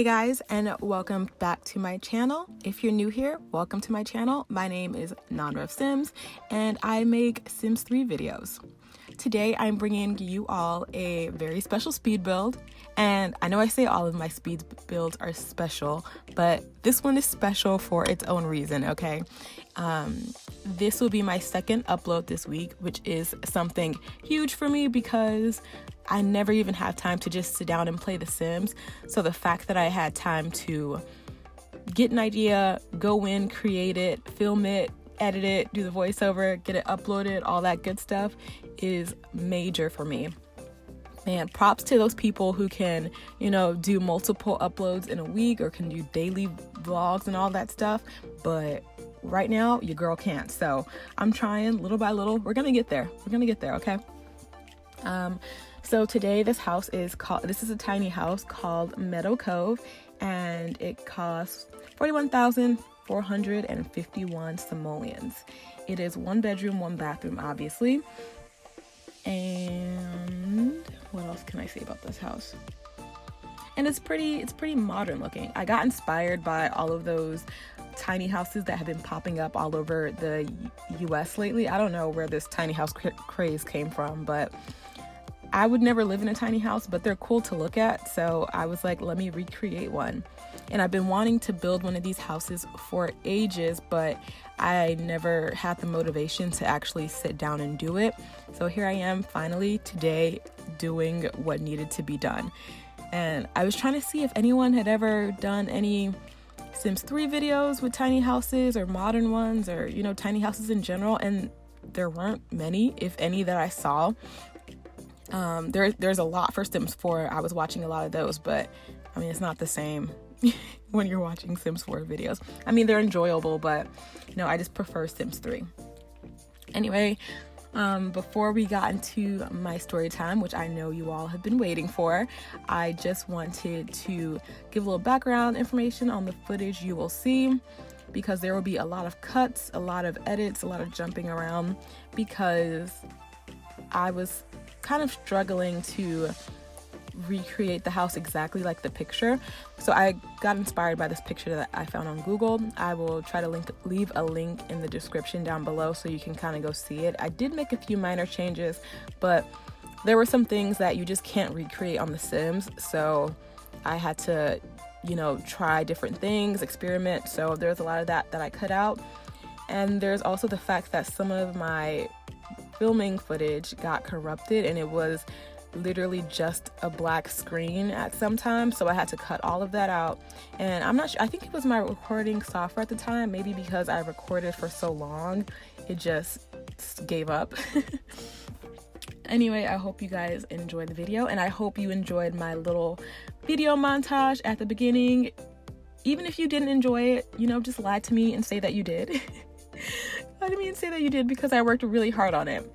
Hey guys, and welcome back to my channel. If you're new here, welcome to my channel. My name is NonRevSims, and I make Sims 3 videos. Today, I'm bringing you all a very special speed build, and I know I say all of my speed builds are special, but this one is special for its own reason, okay? This will be my second upload this week, which is something huge for me because I never even have time to just sit down and play The Sims. So the fact that I had time to get an idea, go in, create it, film it, edit it, do the voiceover, get it uploaded, all that good stuff is major for me. Man, props to those people who can, do multiple uploads in a week or can do daily vlogs and all that stuff. But right now, your girl can't. So I'm trying little by little. We're going to get there. Okay? So today this is a tiny house called Meadow Cove, and it costs 41,451 simoleons. It is 1 bedroom, 1 bathroom, obviously. And what else can I say about this house? And it's pretty modern looking. I got inspired by all of those tiny houses that have been popping up all over the US lately. I don't know where this tiny house craze came from, but I would never live in a tiny house, but they're cool to look at. So I was like, let me recreate one. And I've been wanting to build one of these houses for ages, but I never had the motivation to actually sit down and do it. So here I am finally today doing what needed to be done. And I was trying to see if anyone had ever done any Sims 3 videos with tiny houses or modern ones or, tiny houses in general. And there weren't many, if any, that I saw. There's a lot for Sims 4. I was watching a lot of those, but I mean, it's not the same when you're watching Sims 4 videos. I mean, they're enjoyable, but I just prefer Sims 3. Anyway, before we got into my story time, which I know you all have been waiting for, I just wanted to give a little background information on the footage you will see, because there will be a lot of cuts, a lot of edits, a lot of jumping around, because I was kind of struggling to recreate the house exactly like the picture. So I got inspired by this picture that I found on Google. I will try to leave a link in the description down below so you can kind of go see it. I did make a few minor changes, but there were some things that you just can't recreate on The Sims. So I had to, try different things, experiment. So there's a lot of that I cut out. And there's also the fact that some of my filming footage got corrupted, and it was literally just a black screen at some time, so I had to cut all of that out. And I'm not sure, I think it was my recording software at the time, maybe because I recorded for so long it just gave up. Anyway, I hope you guys enjoyed the video, and I hope you enjoyed my little video montage at the beginning. Even if you didn't enjoy it, just lie to me and say that you did. I didn't mean to say that you did, because I worked really hard on it.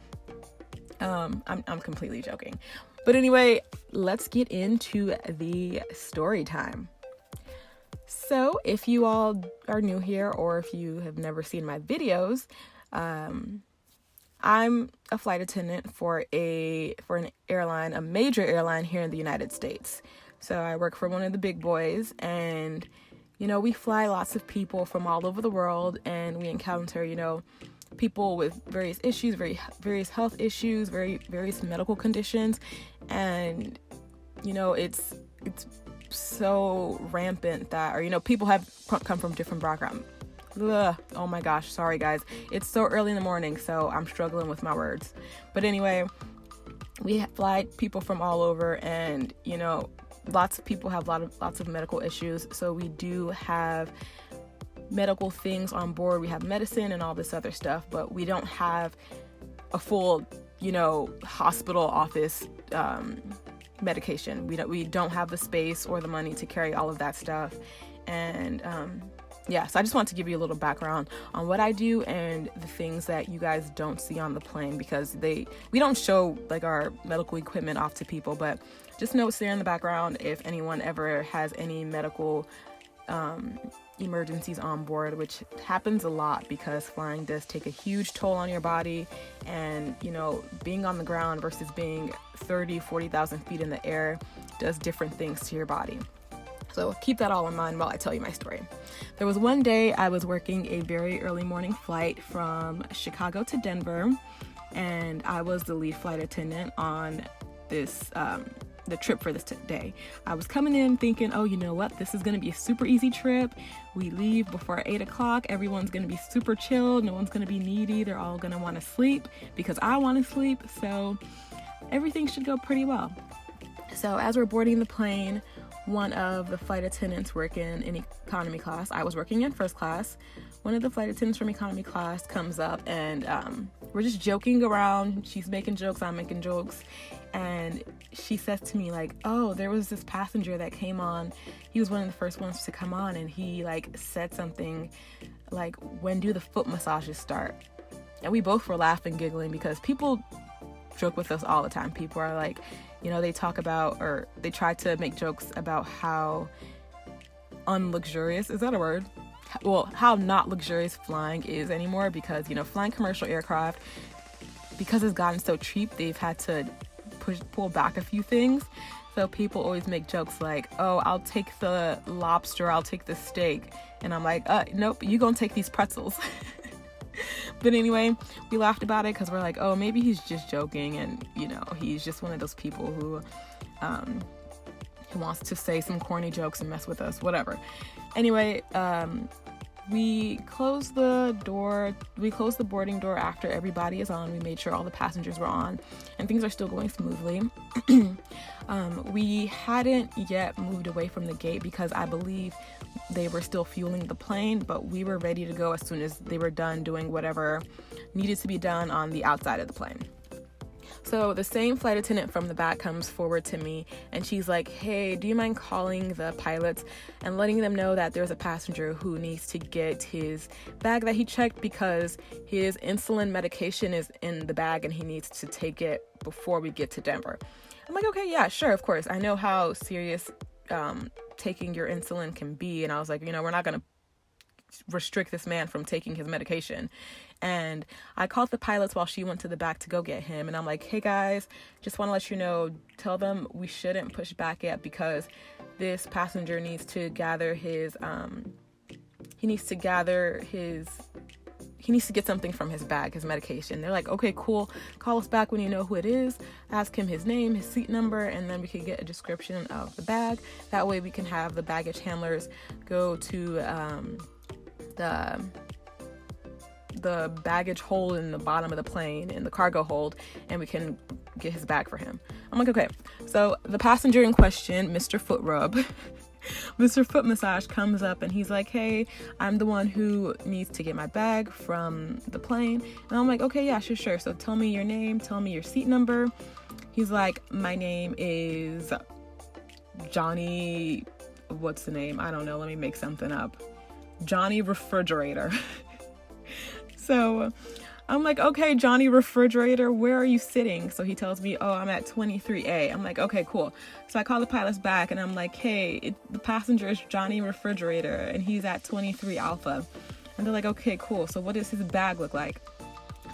I'm completely joking. But anyway, let's get into the story time. So if you all are new here, or if you have never seen my videos, I'm a flight attendant for an airline, a major airline here in the United States. So I work for one of the big boys, and we fly lots of people from all over the world, and we encounter, people with various issues, various health issues, various medical conditions. And, it's so rampant that, or, people have come from different backgrounds. Oh my gosh, sorry guys. It's so early in the morning, so I'm struggling with my words. But anyway, we fly people from all over, and, lots of people have lots of medical issues. So we do have medical things on board. We have medicine and all this other stuff, but we don't have a full, hospital office medication. We don't have the space or the money to carry all of that stuff. And so I just want to give you a little background on what I do and the things that you guys don't see on the plane, because we don't show like our medical equipment off to people, but just know it's there in the background if anyone ever has any medical emergencies on board, which happens a lot because flying does take a huge toll on your body. And being on the ground versus being 40,000 feet in the air does different things to your body. So keep that all in mind while I tell you my story. There was one day I was working a very early morning flight from Chicago to Denver, and I was the lead flight attendant on this the trip for this day. I was coming in thinking, oh, you know what? This is going to be a super easy trip. We leave before 8 o'clock. Everyone's going to be super chill. No one's going to be needy. They're all going to want to sleep because I want to sleep. So everything should go pretty well. So as we're boarding the plane, one of the flight attendants working in economy class, I was working in first class. One of the flight attendants from economy class comes up and we're just joking around. She's making jokes, I'm making jokes. And she says to me like, oh, there was this passenger that came on. He was one of the first ones to come on, and he like said something like, when do the foot massages start? And we both were laughing, giggling, because people joke with us all the time. People are like, you know, they talk about, or they try to make jokes about how unluxurious, is that a word? Well, how not luxurious flying is anymore, because, you know, flying commercial aircraft, because it's gotten so cheap, they've had to pull back a few things. So people always make jokes like, oh, I'll take the lobster, I'll take the steak. And I'm like, nope, you gonna take these pretzels. But anyway, we laughed about it because we're like, oh, maybe he's just joking, and, you know, he's just one of those people who wants to say some corny jokes and mess with us, whatever. Anyway, we closed the boarding door after everybody is on. We made sure all the passengers were on, and things are still going smoothly. We hadn't yet moved away from the gate because I believe they were still fueling the plane, but we were ready to go as soon as they were done doing whatever needed to be done on the outside of the plane. So the same flight attendant from the back comes forward to me, and she's like, hey, do you mind calling the pilots and letting them know that there's a passenger who needs to get his bag that he checked, because his insulin medication is in the bag and he needs to take it before we get to Denver. I'm like, okay, yeah, sure, of course. I know how serious taking your insulin can be. And I was like, you know, we're not going to restrict this man from taking his medication. And I called the pilots while she went to the back to go get him. And I'm like, hey guys, just want to let you know, tell them we shouldn't push back yet, because this passenger needs to gather his, he needs to get something from his bag, his medication. They're like, okay, cool. Call us back when you know who it is. Ask him his name, his seat number, and then we can get a description of the bag. That way we can have the baggage handlers go to the baggage hold in the bottom of the plane, in the cargo hold, and we can get his bag for him. I'm like, okay. So the passenger in question, Mr. Foot Rub, Mr. Foot Massage, comes up and he's like, hey, I'm the one who needs to get my bag from the plane. And I'm like, okay, yeah, sure. So tell me your name, tell me your seat number. He's like, my name is Johnny, what's the name? I don't know. Let me make something up. Johnny Refrigerator. So I'm like, okay, Johnny Refrigerator, where are you sitting? So he tells me, oh, I'm at 23A. I'm like, okay, cool. So I call the pilots back and I'm like, hey, the passenger is Johnny Refrigerator and he's at 23 Alpha. And they're like, okay, cool. So what does his bag look like?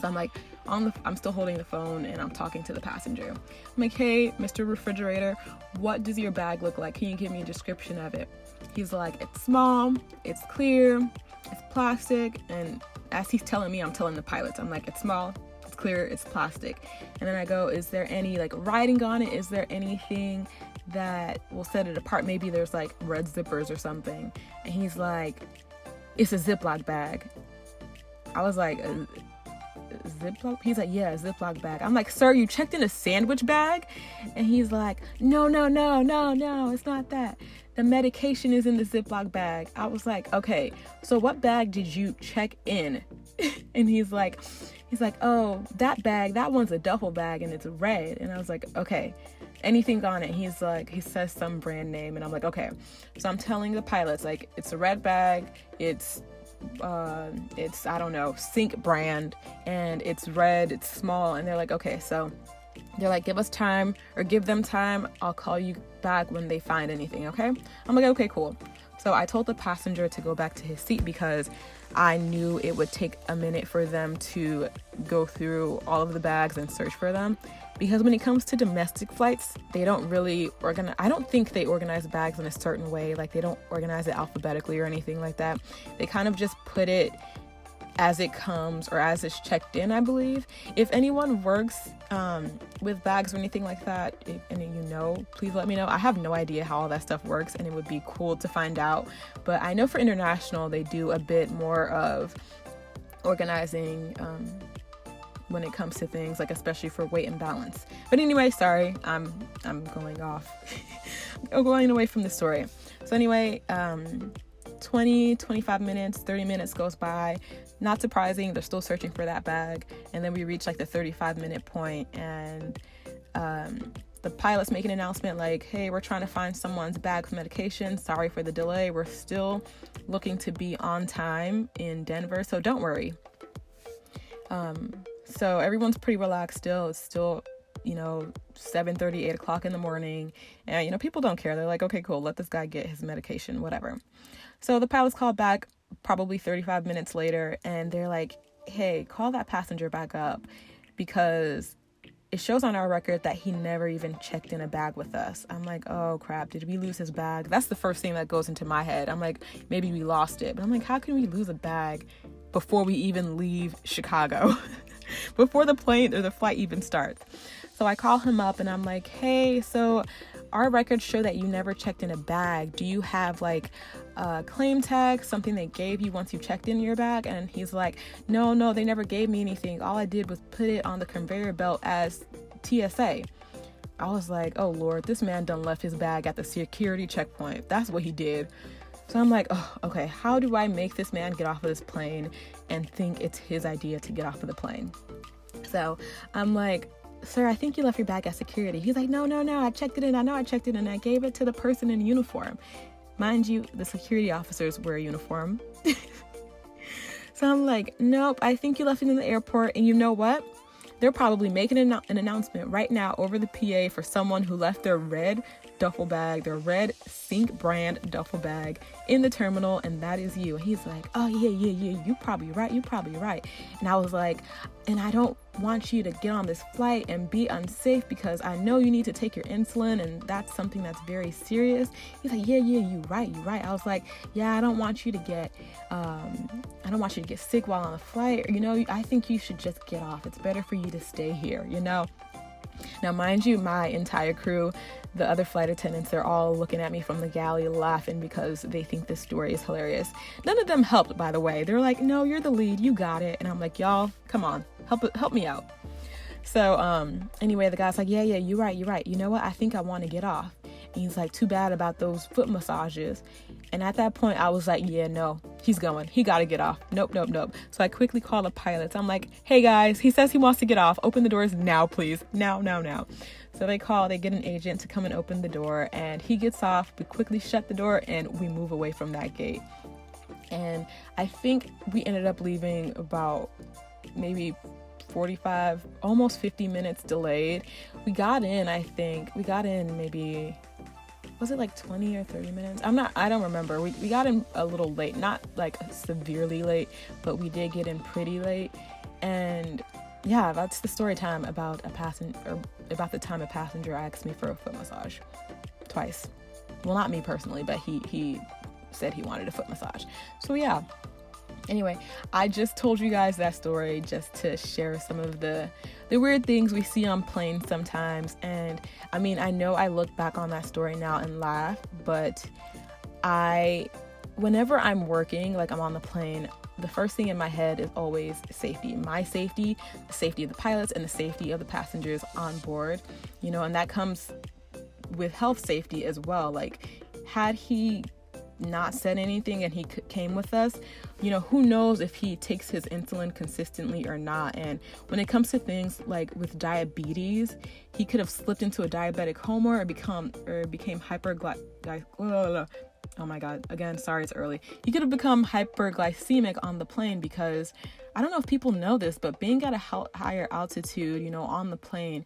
So I'm like, I'm still holding the phone and I'm talking to the passenger. I'm like, hey, Mr. Refrigerator, what does your bag look like? Can you give me a description of it? He's like, it's small, it's clear, it's plastic. And as he's telling me, I'm telling the pilots, I'm like, it's small, it's clear, it's plastic. And then I go, is there any like writing on it? Is there anything that will set it apart? Maybe there's like red zippers or something. And he's like, it's a Ziploc bag. I was like, Ziploc? He's like, yeah, a Ziploc bag. I'm like, sir, you checked in a sandwich bag? And he's like, no, it's not that. The medication is in the Ziploc bag. I was like, okay, so what bag did you check in? And he's like, oh, that bag, that one's a duffel bag and it's red. And I was like, okay, anything on it? He's like, he says some brand name. And I'm like, okay. So I'm telling the pilots, like, it's a red bag. It's I don't know, Sync brand, and it's red, it's small. And they're like, okay. So they're like, give them time. I'll call you back when they find anything. Okay. I'm like, okay, cool. So I told the passenger to go back to his seat because I knew it would take a minute for them to go through all of the bags and search for them. Because when it comes to domestic flights, they don't really organize. I don't think they organize bags in a certain way. Like, they don't organize it alphabetically or anything like that. They kind of just put it as it comes or as it's checked in, I believe. If anyone works with bags or anything like that, please let me know. I have no idea how all that stuff works, and it would be cool to find out. But I know for international, they do a bit more of organizing when it comes to things, like especially for weight and balance. But anyway, sorry, I'm going off. I'm going away from the story. So anyway, 20, 25 minutes, 30 minutes goes by. Not surprising, they're still searching for that bag. And then we reach like the 35-minute point, and the pilot's making an announcement like, hey, we're trying to find someone's bag for medication. Sorry for the delay. We're still looking to be on time in Denver, so don't worry. So everyone's pretty relaxed still. It's still, 7:30, 8 o'clock in the morning. And, people don't care. They're like, okay, cool. Let this guy get his medication, whatever. So the pilots called back probably 35 minutes later, and they're like, hey, call that passenger back up, because it shows on our record that he never even checked in a bag with us. I'm like, oh crap, did we lose his bag? That's the first thing that goes into my head. I'm like, maybe we lost it. But I'm like, how can we lose a bag before we even leave Chicago? Before the plane or the flight even starts. So I call him up and I'm like, hey, so our records show that you never checked in a bag. Do you have like a claim tag, something they gave you once you checked in your bag? And he's like, no, they never gave me anything. All I did was put it on the conveyor belt as TSA. I was like, oh Lord, this man done left his bag at the security checkpoint. That's what he did. So I'm like, oh, okay, how do I make this man get off of this plane and think it's his idea to get off of the plane? So I'm like, sir, I think you left your bag at security. He's like, no, I checked it in. I know I checked it in. I gave it to the person in uniform. Mind you, the security officers wear a uniform. So I'm like, nope, I think you left it in the airport. And you know what? They're probably making an announcement right now over the PA for someone who left their red duffel bag, their red Sync brand duffel bag in the terminal, and that is you. And he's like, oh yeah, you probably right. And I was like, and I don't want you to get on this flight and be unsafe, because I know you need to take your insulin, and that's something that's very serious. He's like, yeah, you right. I was like, yeah, I don't want you to get sick while on the flight. I think you should just get off. It's better for you to stay here, Now, mind you, my entire crew, the other flight attendants, they're all looking at me from the galley laughing because they think this story is hilarious. None of them helped, by the way. They're like, no, you're the lead. You got it. And I'm like, y'all, come on, help me out. So anyway, the guy's like, yeah, you're right. You know what? I think I want to get off. And he's like, too bad about those foot massages. And at that point, I was like, yeah, no, he's going. He got to get off. Nope. So I quickly call the pilots. I'm like, hey, guys, he says he wants to get off. Open the doors now, please. Now. So they get an agent to come and open the door. And he gets off. We quickly shut the door and we move away from that gate. And I think we ended up leaving about maybe 45, almost 50 minutes delayed. We got in maybe, was it like 20 or 30 minutes? I don't remember. We got in a little late, not like severely late, but we did get in pretty late. And yeah, that's the story time about the time a passenger asked me for a foot massage twice. Well, not me personally, but he said he wanted a foot massage. So yeah. Anyway, I just told you guys that story just to share some of the weird things we see on planes sometimes. And I mean, I know I look back on that story now and laugh, but whenever I'm working, like I'm on the plane, the first thing in my head is always safety. My safety, the safety of the pilots, and the safety of the passengers on board, and that comes with health safety as well. Like, had he not said anything and he came with us, who knows if he takes his insulin consistently or not. And when it comes to things like with diabetes, he could have slipped into a diabetic coma or became oh my god, again, sorry, it's early. He could have become hyperglycemic on the plane, because I don't know if people know this, but being at a higher altitude, on the plane,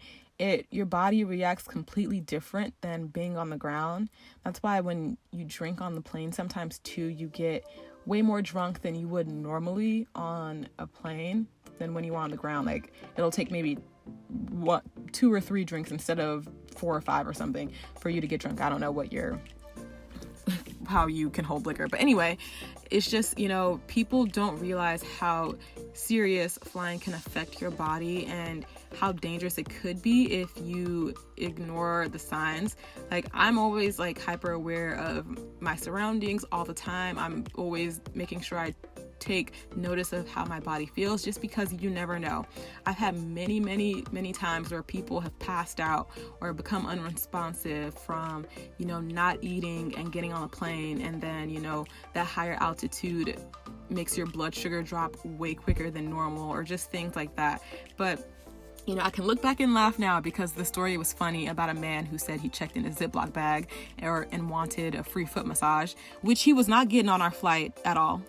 your body reacts completely different than being on the ground. That's why when you drink on the plane, sometimes too, you get way more drunk than you would normally on a plane than when you are on the ground. Like, it'll take maybe 2 or 3 drinks instead of 4 or 5 or something for you to get drunk. I don't know how you can hold liquor, but anyway, it's just, people don't realize how serious flying can affect your body and how dangerous it could be if you ignore the signs. Like, I'm always like hyper aware of my surroundings all the time. I'm always making sure I take notice of how my body feels, just because you never know. I've had many times where people have passed out or become unresponsive from, not eating and getting on a plane, and then, that higher altitude makes your blood sugar drop way quicker than normal, or just things like that. But I can look back and laugh now because the story was funny about a man who said he checked in a Ziploc bag and wanted a free foot massage, which he was not getting on our flight at all.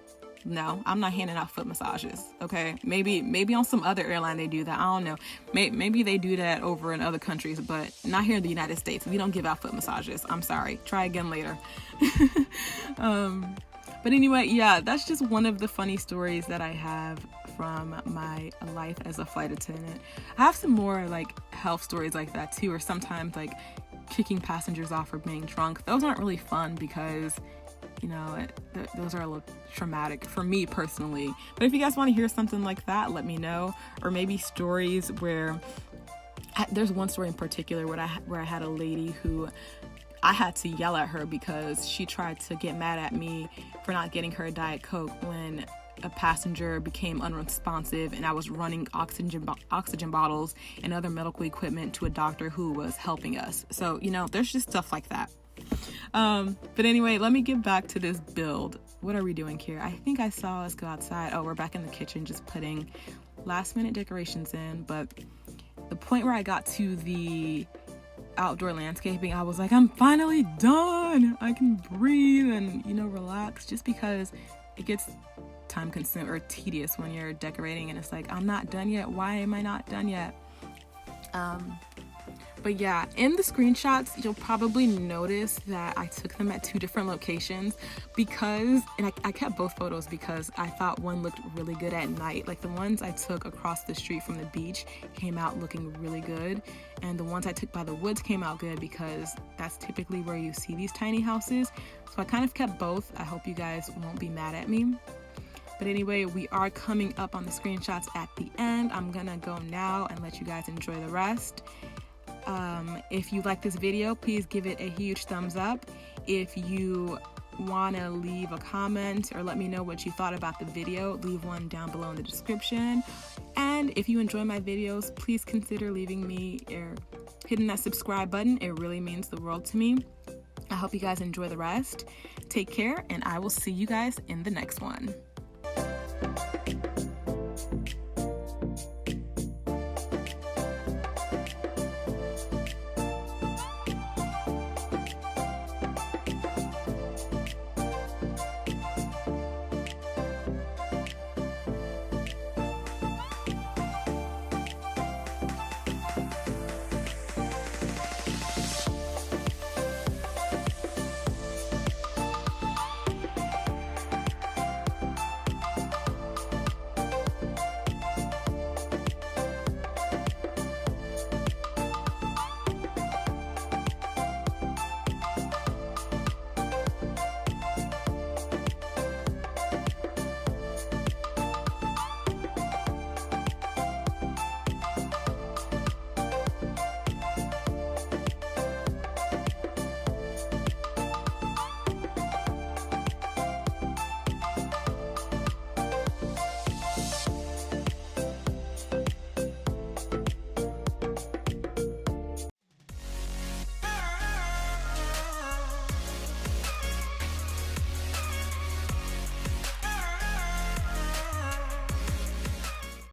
No, I'm not handing out foot massages, okay? Maybe on some other airline they do that. I don't know. Maybe they do that over in other countries, but not here in the United States. We don't give out foot massages. I'm sorry. Try again later. But anyway, yeah, that's just one of the funny stories that I have from my life as a flight attendant. I have some more like health stories like that too, or sometimes like kicking passengers off for being drunk. Those aren't really fun because those are a little traumatic for me personally. But if you guys want to hear something like that, let me know. Or maybe stories where there's one story in particular where I had a lady who I had to yell at her because she tried to get mad at me for not getting her a Diet Coke when a passenger became unresponsive and I was running oxygen bottles and other medical equipment to a doctor who was helping us. So, there's just stuff like that. But anyway, let me get back to this build. What are we doing here? I think I saw us go outside. Oh, we're back in the kitchen just putting last minute decorations in. But the point where I got to the outdoor landscaping, I was like, I'm finally done. I can breathe and, relax, just because it gets time consuming or tedious when you're decorating and it's like, I'm not done yet. Why am I not done yet? But yeah, in the screenshots, you'll probably notice that I took them at 2 different locations and I kept both photos because I thought one looked really good at night. Like the ones I took across the street from the beach came out looking really good. And the ones I took by the woods came out good because that's typically where you see these tiny houses. So I kind of kept both. I hope you guys won't be mad at me. But anyway, we are coming up on the screenshots at the end. I'm gonna go now and let you guys enjoy the rest. If you like this video, please give it a huge thumbs up. If you want to leave a comment or let me know what you thought about the video, leave one down below in the description. And if you enjoy my videos, please consider leaving me or hitting that subscribe button. It really means the world to me. I hope you guys enjoy the rest. Take care, and I will see you guys in the next one.